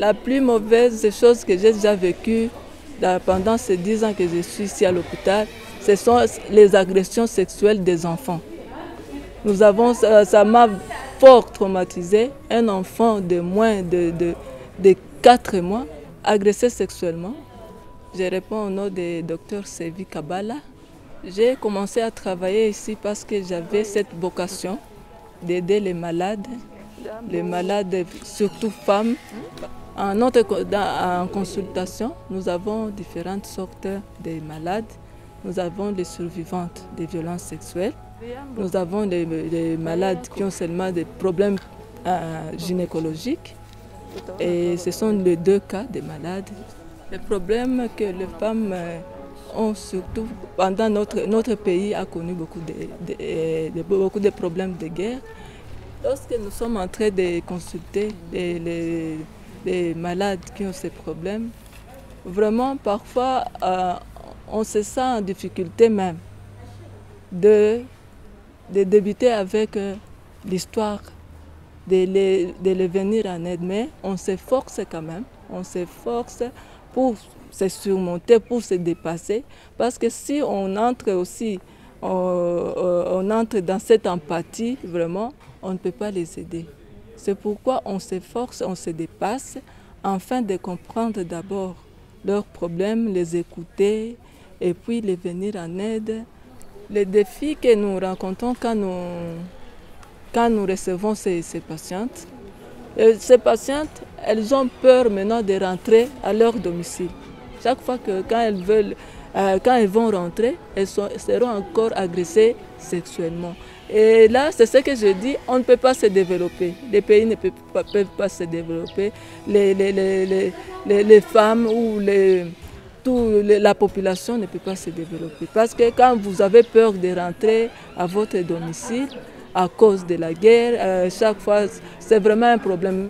La plus mauvaise chose que j'ai déjà vécue pendant ces 10 ans que je suis ici à l'hôpital, ce sont les agressions sexuelles des enfants. Ça m'a fort traumatisé. Un enfant de moins de 4 mois agressé sexuellement. Je réponds au nom du docteur Sevi Kabala. J'ai commencé à travailler ici parce que j'avais cette vocation d'aider les malades surtout femmes. En consultation, nous avons différentes sortes de malades. Nous avons les survivantes des violences sexuelles. Nous avons des malades qui ont seulement des problèmes gynécologiques. Et ce sont les deux cas des malades. Le problème que les femmes ont surtout, pendant notre pays a connu beaucoup de problèmes de guerre. Lorsque nous sommes en train de consulter les malades qui ont ces problèmes, vraiment parfois on se sent en difficulté même de débuter avec l'histoire, de les venir en aide, mais on s'efforce quand même, on s'efforce pour se surmonter, pour se dépasser, parce que si on entre aussi, on entre dans cette empathie, vraiment, on ne peut pas les aider. C'est pourquoi on s'efforce, on se dépasse, afin de comprendre d'abord leurs problèmes, les écouter et puis les venir en aide. Les défis que nous rencontrons quand nous recevons ces patientes, elles ont peur maintenant de rentrer à leur domicile. Chaque fois que quand elles vont rentrer, elles seront encore agressées sexuellement. Et là, c'est ce que je dis, on ne peut pas se développer. Les pays ne peuvent pas se développer. Les femmes ou la population ne peut pas se développer. Parce que quand vous avez peur de rentrer à votre domicile, à cause de la guerre, chaque fois, c'est vraiment un problème.